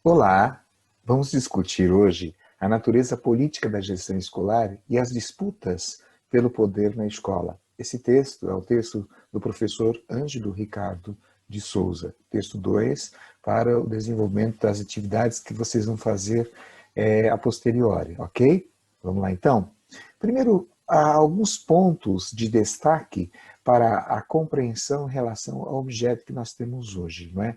Olá, vamos discutir hoje a natureza política da gestão escolar e as disputas pelo poder na escola. Esse texto é o texto do professor Ângelo Ricardo de Souza, texto 2, para o desenvolvimento das atividades que vocês vão fazer a posteriori, ok? Vamos lá então? Primeiro, há alguns pontos de destaque para a compreensão em relação ao objeto que nós temos hoje, não é?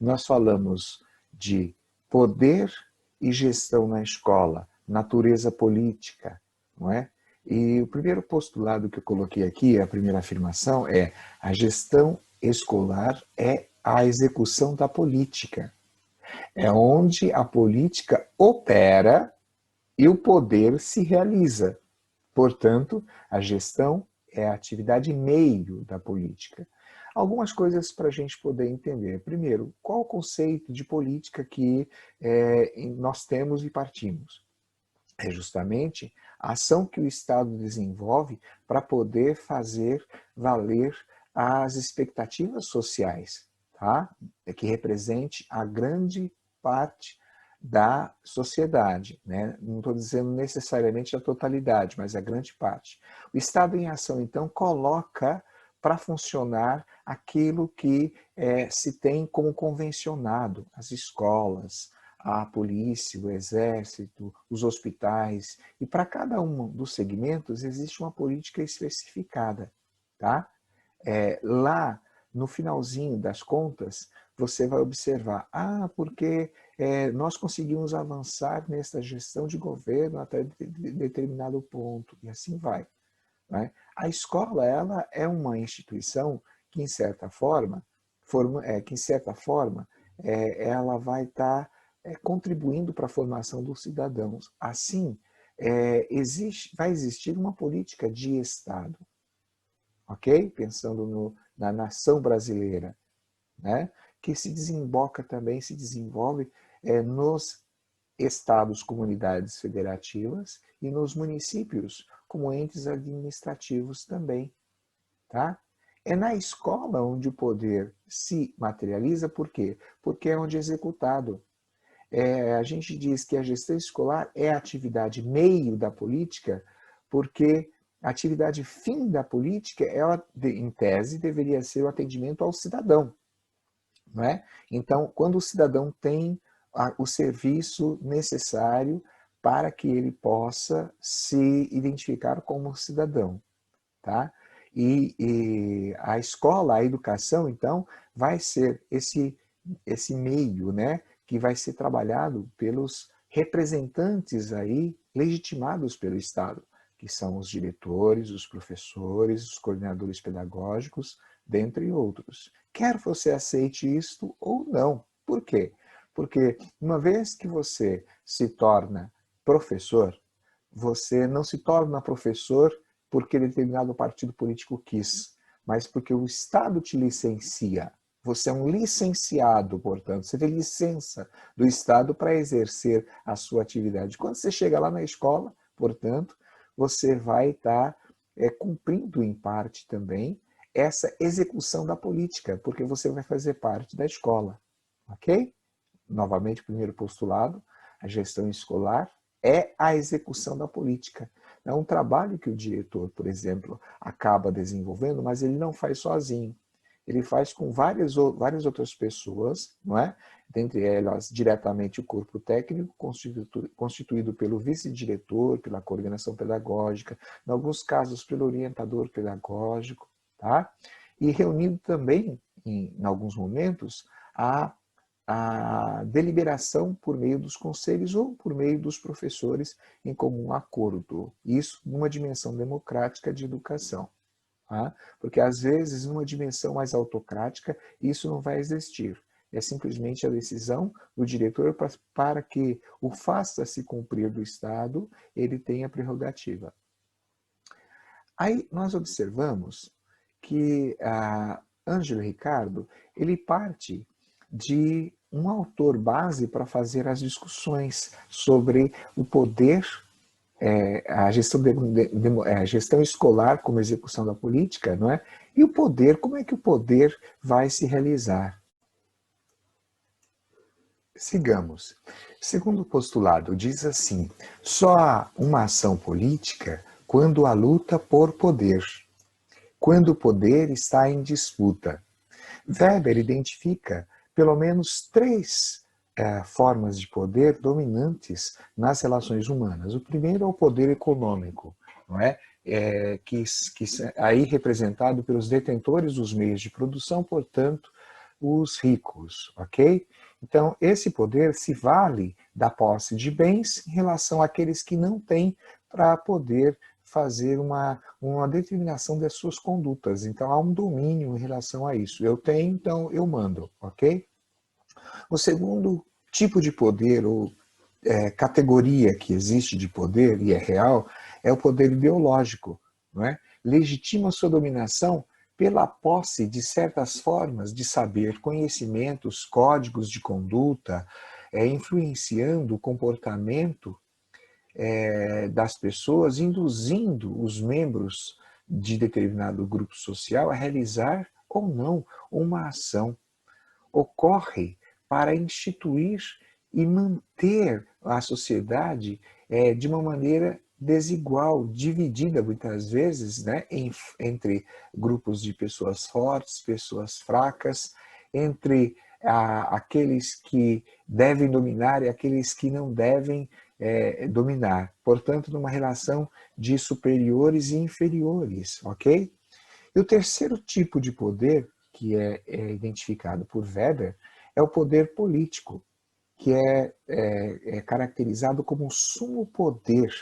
Nós falamos de poder e gestão na escola, natureza política, não é? E o primeiro postulado que eu coloquei aqui, a primeira afirmação, é: a gestão escolar é a execução da política. É onde a política opera e o poder se realiza. Portanto, a gestão é a atividade meio da política. Algumas coisas para a gente poder entender. Primeiro, qual o conceito de política que nós temos e partimos? É justamente a ação que o Estado desenvolve para poder fazer valer as expectativas sociais, tá? Que represente a grande parte da sociedade, né? Não estou dizendo necessariamente a totalidade, mas a grande parte. O Estado em ação, então, coloca para funcionar aquilo que se tem como convencionado, as escolas, a polícia, o exército, os hospitais, e para cada um dos segmentos existe uma política especificada, tá? Lá, no finalzinho das contas, você vai observar, porque nós conseguimos avançar nessa gestão de governo até determinado ponto, e assim vai. Né? A escola, ela é uma instituição que, em certa forma, ela vai estar contribuindo para a formação dos cidadãos. Assim, vai existir uma política de Estado, ok? Pensando na nação brasileira, né? Que se desemboca também, se desenvolve nos estados, comunidades federativas e nos municípios como entes administrativos também, tá? É na escola onde o poder se materializa, por quê? Porque é onde é executado. A gente diz que a gestão escolar é a atividade meio da política, porque a atividade fim da política, ela, em tese, deveria ser o atendimento ao cidadão. Não é? Então, quando o cidadão tem o serviço necessário para que ele possa se identificar como cidadão. Tá? E a escola, a educação, então, vai ser esse meio, né, que vai ser trabalhado pelos representantes aí legitimados pelo Estado, que são os diretores, os professores, os coordenadores pedagógicos, dentre outros. Quer você aceite isto ou não. Por quê? Porque uma vez que você se torna professor, você não se torna professor porque determinado partido político quis, mas porque o Estado te licencia. Você é um licenciado, portanto, você tem licença do Estado para exercer a sua atividade. Quando você chega lá na escola, portanto, você vai estar cumprindo em parte também essa execução da política, porque você vai fazer parte da escola, ok? Novamente, o primeiro postulado, a gestão escolar é a execução da política. É um trabalho que o diretor, por exemplo, acaba desenvolvendo, mas ele não faz sozinho. Ele faz com várias outras pessoas, não é? Dentre elas, diretamente o corpo técnico, constituído pelo vice-diretor, pela coordenação pedagógica, em alguns casos pelo orientador pedagógico, tá? E reunido também, em alguns momentos, a deliberação por meio dos conselhos ou por meio dos professores em comum acordo. Isso numa dimensão democrática de educação. Tá? Porque às vezes, numa dimensão mais autocrática, isso não vai existir. É simplesmente a decisão do diretor para que o faça-se cumprir do Estado, ele tenha prerrogativa. Aí nós observamos que Ângelo Ricardo, ele parte de um autor base para fazer as discussões sobre o poder, a gestão escolar como execução da política, não é? E o poder, como é que o poder vai se realizar? Sigamos. Segundo postulado, diz assim: só há uma ação política quando há luta por poder, quando o poder está em disputa. Weber identifica pelo menos três formas de poder dominantes nas relações humanas. O primeiro é o poder econômico, não é? Que aí representado pelos detentores dos meios de produção, portanto, os ricos, ok? Então, esse poder se vale da posse de bens em relação àqueles que não têm para poder fazer uma determinação das suas condutas. Então, há um domínio em relação a isso. Eu tenho, então eu mando, ok? O segundo tipo de poder, ou categoria que existe de poder, e é real, é o poder ideológico, não é? Legitima sua dominação pela posse de certas formas de saber, conhecimentos, códigos de conduta, influenciando o comportamento das pessoas, induzindo os membros de determinado grupo social a realizar ou não uma ação. Ocorre para instituir e manter a sociedade de uma maneira desigual, dividida muitas vezes, né, entre grupos de pessoas fortes, pessoas fracas, entre aqueles que devem dominar e aqueles que não devem dominar. Portanto, numa relação de superiores e inferiores, ok? E o terceiro tipo de poder, que é identificado por Weber, é o poder político, que é caracterizado como sumo poder,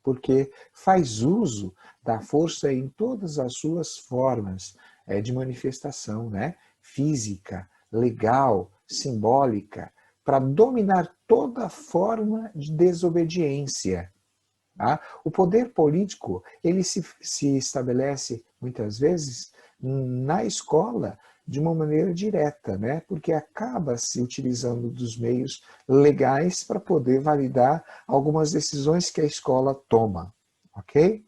porque faz uso da força em todas as suas formas de manifestação, né? Física, legal, simbólica, para dominar toda forma de desobediência. Tá? O poder político ele se estabelece muitas vezes na escola de uma maneira direta, né? Porque acaba se utilizando dos meios legais para poder validar algumas decisões que a escola toma, ok?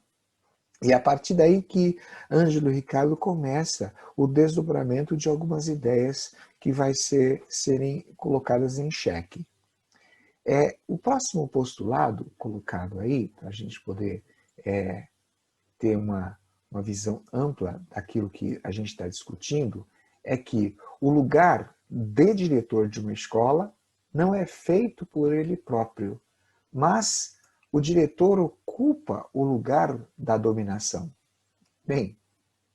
E é a partir daí que Ângelo Ricardo começa o desdobramento de algumas ideias que vai serem colocadas em xeque. O próximo postulado colocado aí, para a gente poder ter uma visão ampla daquilo que a gente está discutindo, é que o lugar de diretor de uma escola não é feito por ele próprio, mas o diretor ocupa o lugar da dominação. Bem,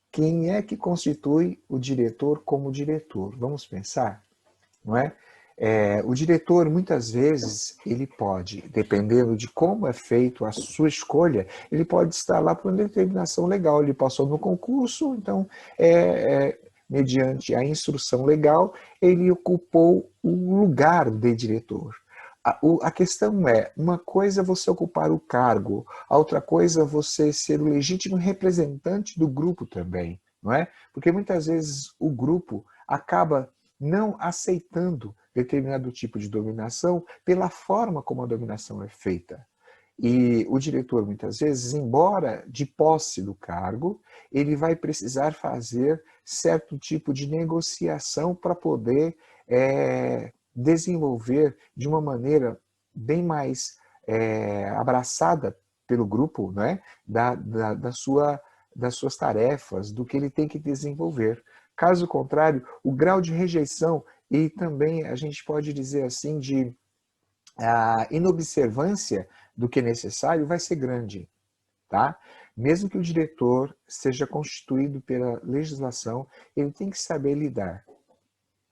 quem é que constitui o diretor como diretor? Vamos pensar, não é? O diretor, muitas vezes, ele pode, dependendo de como é feito a sua escolha, ele pode estar lá por uma determinação legal. Ele passou no concurso, então, mediante a instrução legal, ele ocupou o lugar de diretor. A questão é, uma coisa é você ocupar o cargo, a outra coisa é você ser o legítimo representante do grupo também, não é? Porque muitas vezes o grupo acaba não aceitando determinado tipo de dominação pela forma como a dominação é feita. E o diretor, muitas vezes, embora de posse do cargo, ele vai precisar fazer certo tipo de negociação para poder desenvolver de uma maneira bem mais abraçada pelo grupo, né, das suas tarefas, do que ele tem que desenvolver. Caso contrário, o grau de rejeição e também a gente pode dizer assim de inobservância do que é necessário vai ser grande, tá? Mesmo que o diretor seja constituído pela legislação, ele tem que saber lidar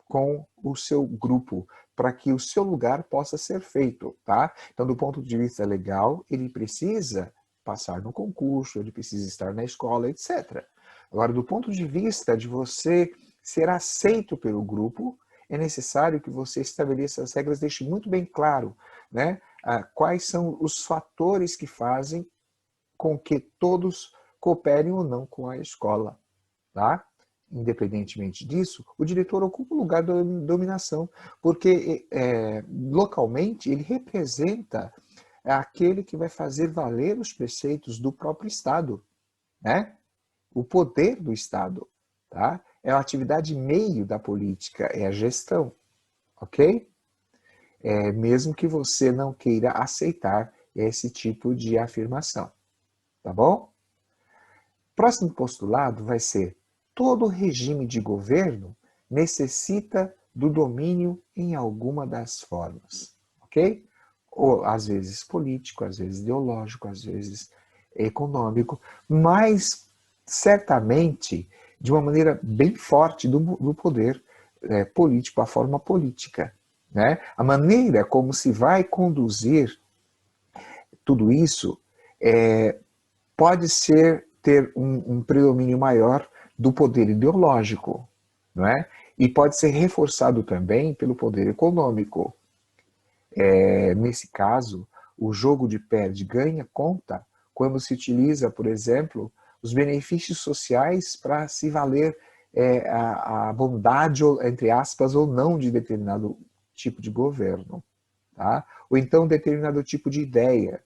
com o seu grupo para que o seu lugar possa ser feito, tá? Então, do ponto de vista legal, ele precisa passar no concurso, ele precisa estar na escola, etc. Agora, do ponto de vista de você ser aceito pelo grupo, é necessário que você estabeleça as regras, deixe muito bem claro, né? Quais são os fatores que fazem com que todos cooperem ou não com a escola, tá? Independentemente disso, o diretor ocupa o lugar da dominação, porque localmente ele representa aquele que vai fazer valer os preceitos do próprio Estado, né? O poder do Estado, tá? É a atividade meio da política, é a gestão, ok? mesmo que você não queira aceitar esse tipo de afirmação. Tá bom? Próximo postulado vai ser: todo regime de governo necessita do domínio em alguma das formas, ok? Ou às vezes político, às vezes ideológico, às vezes econômico, mas certamente de uma maneira bem forte do poder político, a forma política, né? A maneira como se vai conduzir tudo isso pode ter um predomínio maior do poder ideológico, não é? E pode ser reforçado também pelo poder econômico. Nesse caso, o jogo de perde-ganha conta quando se utiliza, por exemplo, os benefícios sociais para se valer a bondade, entre aspas, ou não de determinado tipo de governo, tá? Ou então determinado tipo de ideia.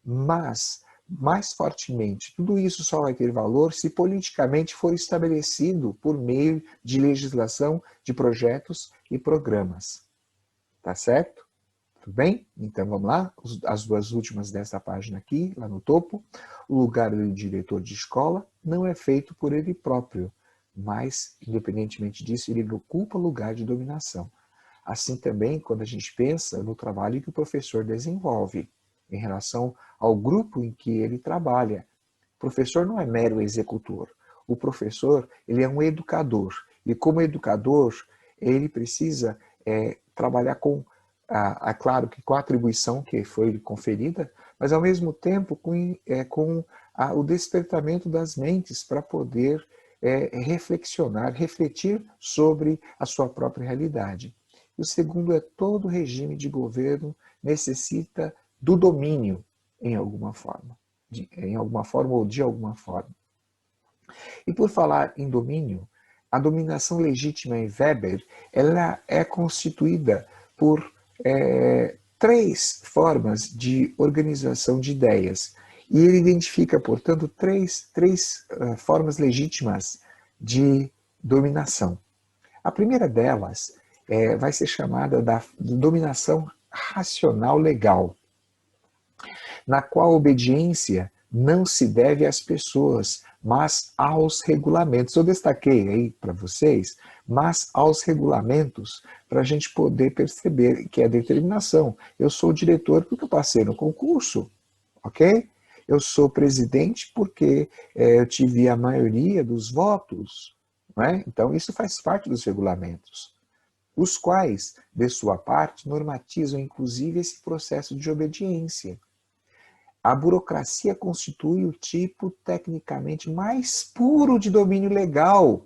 Mas, mais fortemente, tudo isso só vai ter valor se politicamente for estabelecido por meio de legislação, de projetos e programas. Tá certo? Tudo bem? Então vamos lá, as duas últimas dessa página aqui, lá no topo. O lugar do diretor de escola não é feito por ele próprio, mas, independentemente disso, ele ocupa lugar de dominação. Assim também, quando a gente pensa no trabalho que o professor desenvolve em relação ao grupo em que ele trabalha. O professor não é mero executor. O professor, ele é um educador. E como educador, ele precisa trabalhar com, claro que com a atribuição que foi conferida, mas ao mesmo tempo com o despertamento das mentes para poder reflexionar, refletir sobre a sua própria realidade. E o segundo é: todo regime de governo necessita do domínio em alguma forma, ou de alguma forma. E por falar em domínio, a dominação legítima em Weber, ela é constituída por três formas de organização de ideias. E ele identifica, portanto, três formas legítimas de dominação. A primeira delas vai ser chamada de dominação racional legal, na qual a obediência não se deve às pessoas, mas aos regulamentos. Eu destaquei aí para vocês, mas aos regulamentos, para a gente poder perceber que é a determinação. Eu sou o diretor porque eu passei no concurso, ok? Eu sou presidente porque eu tive a maioria dos votos, não é? Então isso faz parte dos regulamentos, os quais, de sua parte, normatizam inclusive esse processo de obediência. A burocracia constitui o tipo tecnicamente mais puro de domínio legal,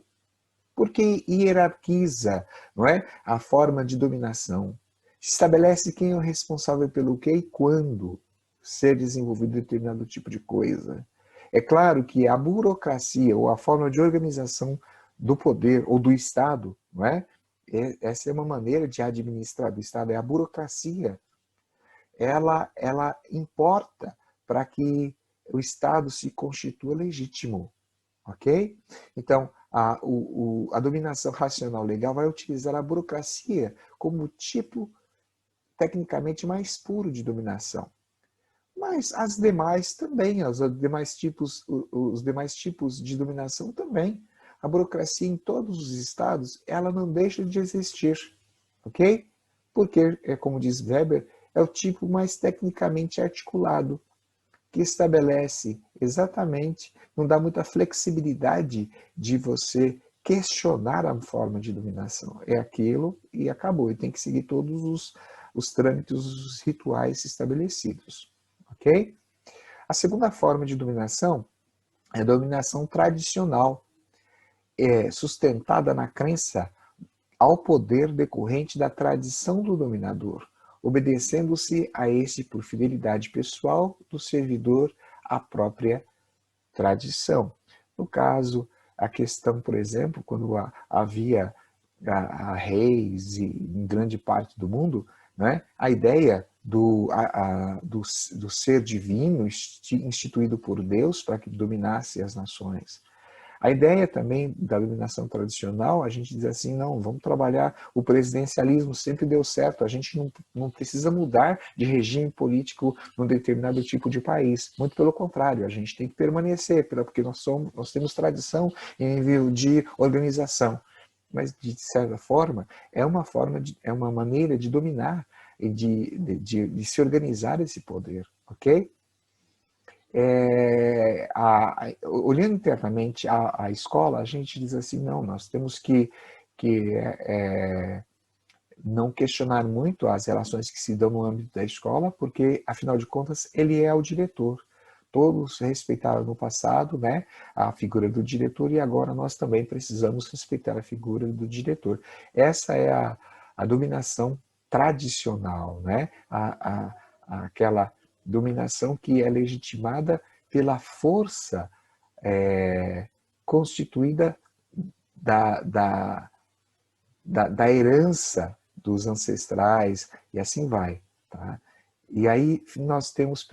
porque hierarquiza, não é, a forma de dominação. Estabelece quem é o responsável pelo que e quando ser desenvolvido determinado tipo de coisa. É claro que a burocracia ou a forma de organização do poder ou do Estado, não é? Essa é uma maneira de administrar do Estado, é a burocracia. Ela importa para que o Estado se constitua legítimo, ok? Então, a dominação racional legal vai utilizar a burocracia como tipo tecnicamente mais puro de dominação. Mas as demais também, os demais tipos de dominação também. A burocracia em todos os estados, ela não deixa de existir, ok? Porque, como diz Weber, é o tipo mais tecnicamente articulado, que estabelece exatamente, não dá muita flexibilidade de você questionar a forma de dominação. É aquilo e acabou. E tem que seguir todos os trâmites, os rituais estabelecidos. Ok? A segunda forma de dominação é a dominação tradicional, sustentada na crença ao poder decorrente da tradição do dominador, obedecendo-se a este por fidelidade pessoal do servidor à própria tradição. No caso, a questão, por exemplo, quando havia reis em grande parte do mundo, né, a ideia do ser divino instituído por Deus para que dominasse as nações. A ideia também da dominação tradicional, a gente diz assim, não, vamos trabalhar, o presidencialismo sempre deu certo, a gente não precisa mudar de regime político num determinado tipo de país, muito pelo contrário, a gente tem que permanecer, porque nós temos tradição em nível de organização, mas de certa forma, é uma maneira de dominar e de se organizar esse poder, ok? Olhando internamente a escola, a gente diz assim, não, nós temos que não questionar muito as relações que se dão no âmbito da escola, porque, afinal de contas, ele é o diretor. Todos respeitaram no passado, né, a figura do diretor e agora nós também precisamos respeitar a figura do diretor. Essa é a dominação tradicional, né, aquela dominação que é legitimada pela força constituída da herança dos ancestrais e assim vai. Tá? E aí nós temos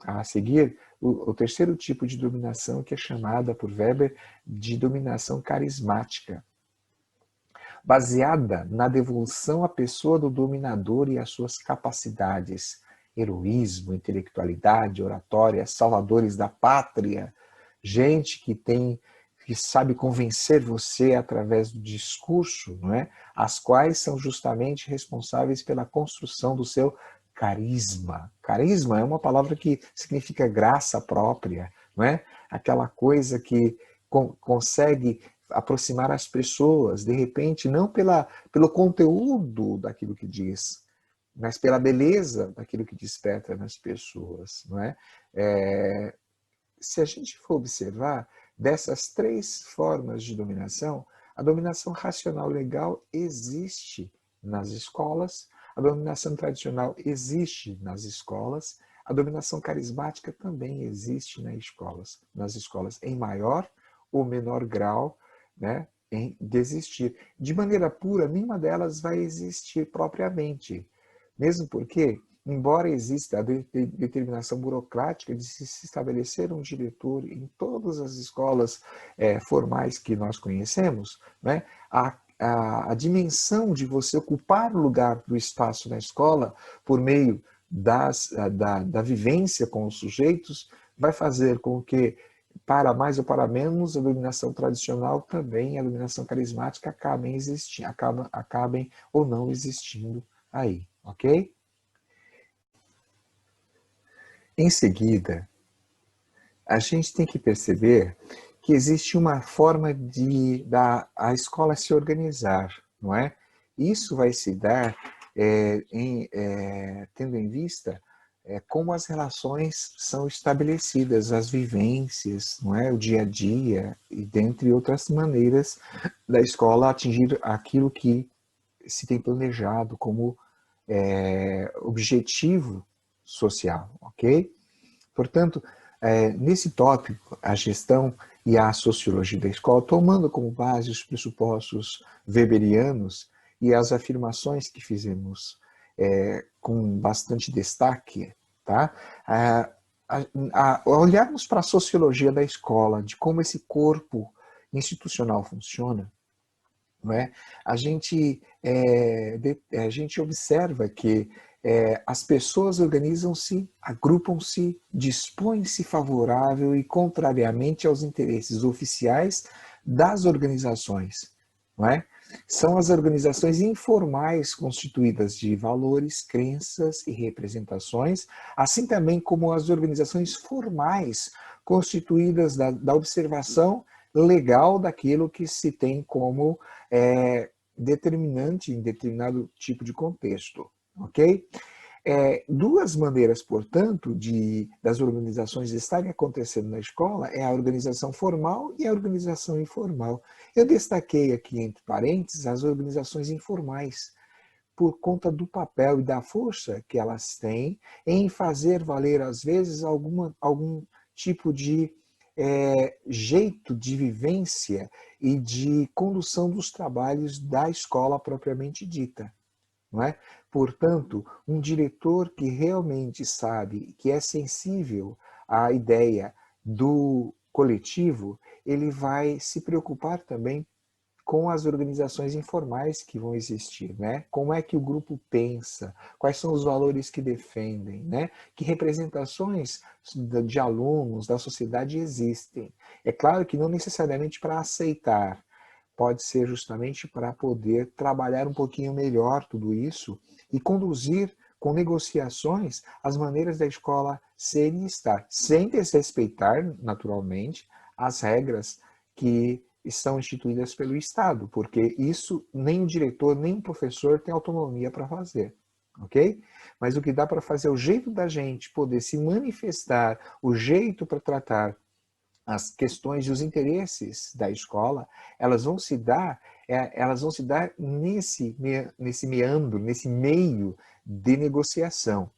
a seguir o terceiro tipo de dominação, que é chamada por Weber de dominação carismática, baseada na devolução à pessoa do dominador e às suas capacidades, heroísmo, intelectualidade, oratória, salvadores da pátria, gente que sabe convencer você através do discurso, não é? As quais são justamente responsáveis pela construção do seu carisma. Carisma é uma palavra que significa graça própria, não é? Aquela coisa que consegue aproximar as pessoas, de repente, não pelo conteúdo daquilo que diz, mas pela beleza daquilo que desperta nas pessoas, não é? Se a gente for observar, dessas três formas de dominação, a dominação racional legal existe nas escolas, a dominação tradicional existe nas escolas, a dominação carismática também existe nas escolas em maior ou menor grau, né, de existir. De maneira pura, nenhuma delas vai existir propriamente, mesmo porque embora exista a determinação burocrática de se estabelecer um diretor em todas as escolas formais que nós conhecemos, né, a dimensão de você ocupar o lugar do espaço na escola por meio da vivência com os sujeitos vai fazer com que, para mais ou para menos, a dominação tradicional também e a dominação carismática acabem ou não existindo aí, ok? Em seguida, a gente tem que perceber que existe uma forma a escola se organizar, não é? Isso vai se dar tendo em vista como as relações são estabelecidas, as vivências, não é? O dia a dia, e dentre outras maneiras da escola atingir aquilo que se tem planejado como objetivo social, ok? Portanto, nesse tópico, a gestão e a sociologia da escola, tomando como base os pressupostos weberianos e as afirmações que fizemos com bastante destaque, tá? Olharmos para a sociologia da escola, de como esse corpo institucional funciona, não é? A gente observa que as pessoas organizam-se, agrupam-se, dispõem-se favorável e contrariamente aos interesses oficiais das organizações, não é? São as organizações informais constituídas de valores, crenças e representações, assim também como as organizações formais constituídas da observação legal daquilo que se tem como determinante em determinado tipo de contexto, ok? Duas maneiras, portanto, das organizações estarem acontecendo na escola é a organização formal e a organização informal. Eu destaquei aqui, entre parênteses, as organizações informais, por conta do papel e da força que elas têm em fazer valer, às vezes, algum tipo de jeito de vivência e de condução dos trabalhos da escola propriamente dita. Não é? Portanto, um diretor que realmente sabe, que é sensível à ideia do coletivo, ele vai se preocupar também com as organizações informais que vão existir, né? Como é que o grupo pensa, quais são os valores que defendem, né? Que representações de alunos, da sociedade existem. É claro que não necessariamente para aceitar, pode ser justamente para poder trabalhar um pouquinho melhor tudo isso e conduzir com negociações as maneiras da escola ser e estar, sem desrespeitar, naturalmente, as regras que estão instituídas pelo Estado, porque isso nem o diretor, nem o professor tem autonomia para fazer, ok? Mas o que dá para fazer, o jeito da gente poder se manifestar, o jeito para tratar as questões e os interesses da escola, elas vão se dar nesse meandro, nesse meio de negociação.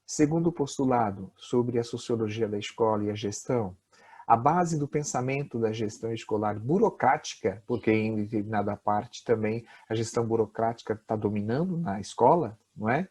Segundo o postulado sobre a sociologia da escola e a gestão, a base do pensamento da gestão escolar burocrática, porque em determinada parte também a gestão burocrática está dominando na escola, não é?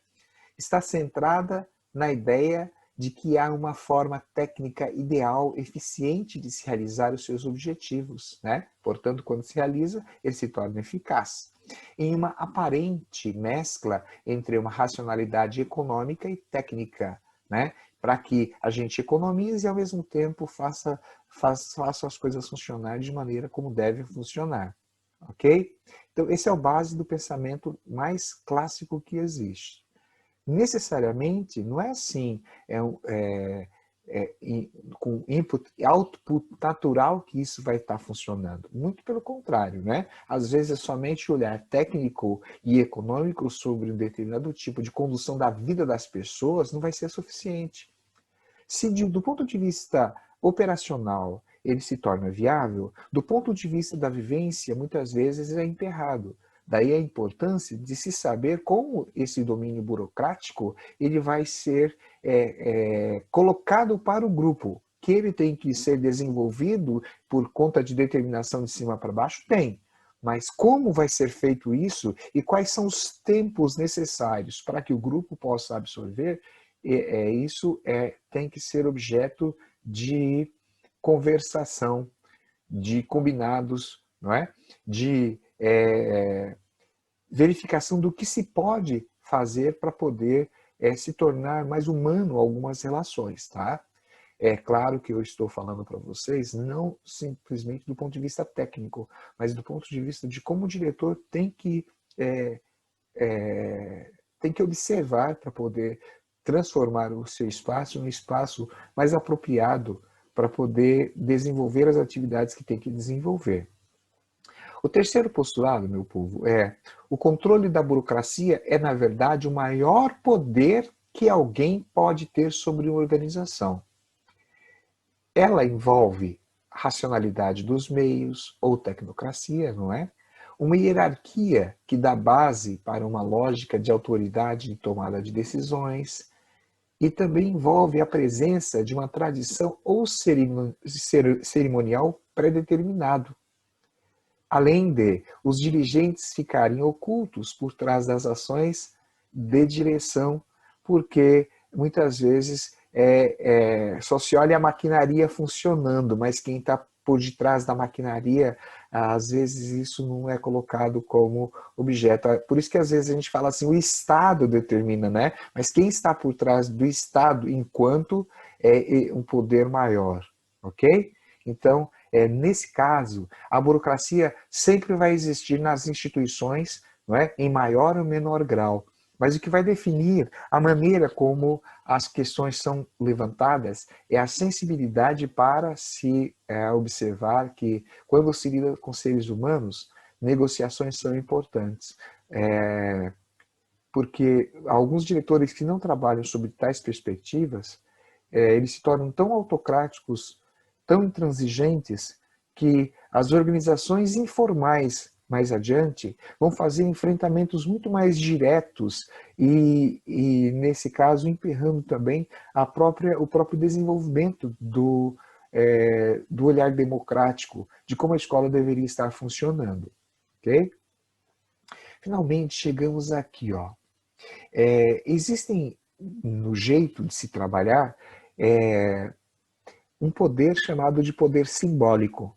Está centrada na ideia de que há uma forma técnica ideal, eficiente de se realizar os seus objetivos, né? Portanto, quando se realiza, ele se torna eficaz. Em uma aparente mescla entre uma racionalidade econômica e técnica, né? Para que a gente economize e ao mesmo tempo faça as coisas funcionar de maneira como devem funcionar, ok? Então, esse é o base do pensamento mais clássico que existe. Necessariamente, não é assim, com input e output natural que isso vai estar funcionando. Muito pelo contrário, né? Às vezes é somente olhar técnico e econômico sobre um determinado tipo de condução da vida das pessoas não vai ser suficiente. Se do ponto de vista operacional ele se torna viável, do ponto de vista da vivência, muitas vezes é emperrado. Daí a importância de se saber como esse domínio burocrático ele vai ser colocado para o grupo. Que ele tem que ser desenvolvido por conta de determinação de cima para baixo? Tem. Mas como vai ser feito isso e quais são os tempos necessários para que o grupo possa absorver, isso tem que ser objeto de conversação, de combinados, não é? De verificação do que se pode fazer para poder se tornar mais humano algumas relações, tá? É claro que eu estou falando para vocês não simplesmente do ponto de vista técnico, mas do ponto de vista de como o diretor tem que observar para poder transformar o seu espaço em um espaço mais apropriado para poder desenvolver as atividades que tem que desenvolver. O terceiro postulado, meu povo, é o controle da burocracia é, na verdade, o maior poder que alguém pode ter sobre uma organização. Ela envolve a racionalidade dos meios, ou tecnocracia, não é? Uma hierarquia que dá base para uma lógica de autoridade em tomada de decisões, e também envolve a presença de uma tradição ou cerimonial pré-determinado, além de os dirigentes ficarem ocultos por trás das ações de direção, porque muitas vezes só se olha a maquinaria funcionando, mas quem está por detrás da maquinaria, às vezes isso não é colocado como objeto. Por isso que às vezes a gente fala assim, o Estado determina, né? Mas quem está por trás do Estado enquanto um poder maior, ok? Então, nesse caso, a burocracia sempre vai existir nas instituições, não é? Em maior ou menor grau. Mas o que vai definir a maneira como as questões são levantadas é a sensibilidade para se observar que, quando se lida com seres humanos, negociações são importantes. Porque alguns diretores que não trabalham sobre tais perspectivas, eles se tornam tão autocráticos, tão intransigentes, que as organizações informais mais adiante vão fazer enfrentamentos muito mais diretos e nesse caso, emperrando também o próprio desenvolvimento do olhar democrático, de como a escola deveria estar funcionando. Ok? Finalmente, chegamos aqui, ó. Existem, no jeito de se trabalhar, um poder chamado de poder simbólico.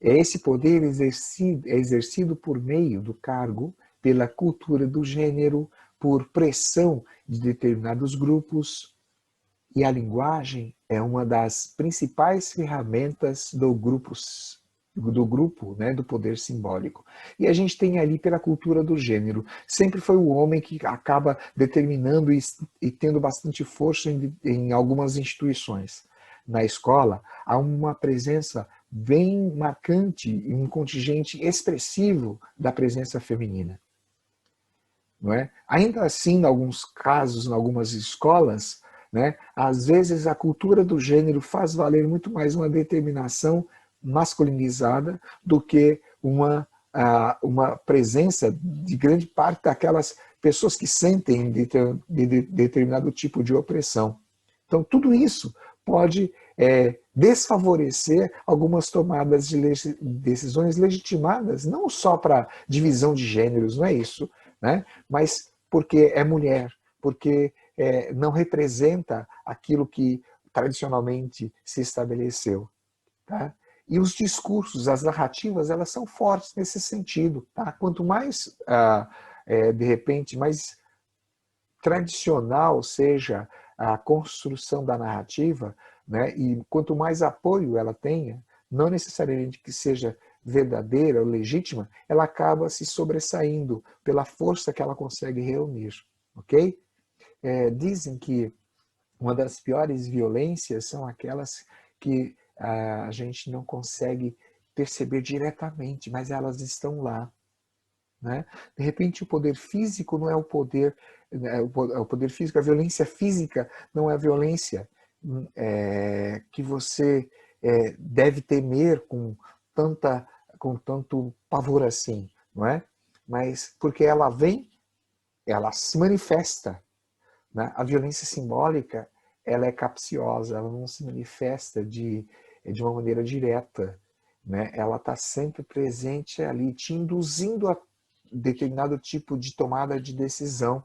Esse poder é exercido por meio do cargo, pela cultura do gênero, por pressão de determinados grupos, e a linguagem é uma das principais ferramentas do grupo, né, do poder simbólico. E a gente tem ali pela cultura do gênero. Sempre foi o homem que acaba determinando e tendo bastante força em algumas instituições. Na escola, há uma presença bem marcante e um contingente expressivo da presença feminina. Não é? Ainda assim, em alguns casos, em algumas escolas, né, às vezes a cultura do gênero faz valer muito mais uma determinação masculinizada do que uma presença de grande parte daquelas pessoas que sentem determinado tipo de opressão. Então, tudo isso pode desfavorecer algumas tomadas de decisões legitimadas, não só para divisão de gêneros, não é isso, né? Mas porque é mulher, porque não representa aquilo que tradicionalmente se estabeleceu. Tá? E os discursos, as narrativas, elas são fortes nesse sentido. Tá? Quanto mais, de repente, mais tradicional seja a construção da narrativa, né, e quanto mais apoio ela tenha, não necessariamente que seja verdadeira ou legítima, ela acaba se sobressaindo pela força que ela consegue reunir. Ok? Dizem que uma das piores violências são aquelas que a gente não consegue perceber diretamente, mas elas estão lá. Né? De repente, o poder físico não é o poder, o poder físico, a violência física não é a violência que você deve temer com tanto pavor assim, não é? Mas porque ela vem, ela se manifesta. Né? A violência simbólica, ela é capciosa, ela não se manifesta de uma maneira direta. Né? Ela está sempre presente ali, te induzindo a determinado tipo de tomada de decisão.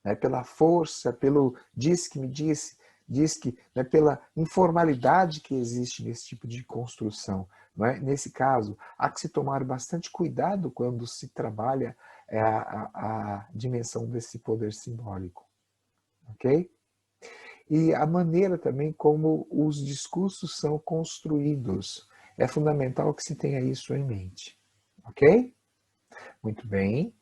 Né? Pela força, pelo diz que me disse, diz que, né? Pela informalidade que existe nesse tipo de construção. Não é? Nesse caso, há que se tomar bastante cuidado quando se trabalha a dimensão desse poder simbólico. Ok? E a maneira também como os discursos são construídos. É fundamental que se tenha isso em mente. Ok? Muito bem.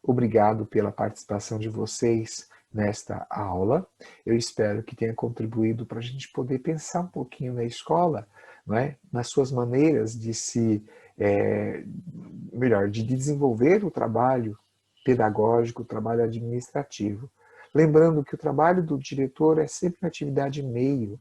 Obrigado pela participação de vocês nesta aula. Eu espero que tenha contribuído para a gente poder pensar um pouquinho na escola, não é? Nas suas maneiras de de desenvolver o trabalho pedagógico, o trabalho administrativo. Lembrando que o trabalho do diretor é sempre uma atividade meio.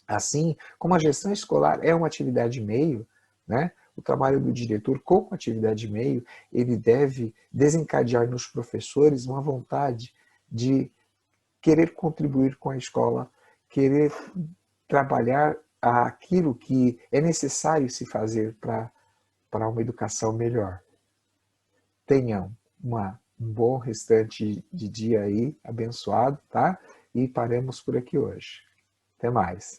Assim como a gestão escolar é uma atividade meio, né? O trabalho do diretor como atividade meio, ele deve desencadear nos professores uma vontade de querer contribuir com a escola, querer trabalhar aquilo que é necessário se fazer para uma educação melhor. Tenham um bom restante de dia aí, abençoado, tá? E paremos por aqui hoje. Até mais.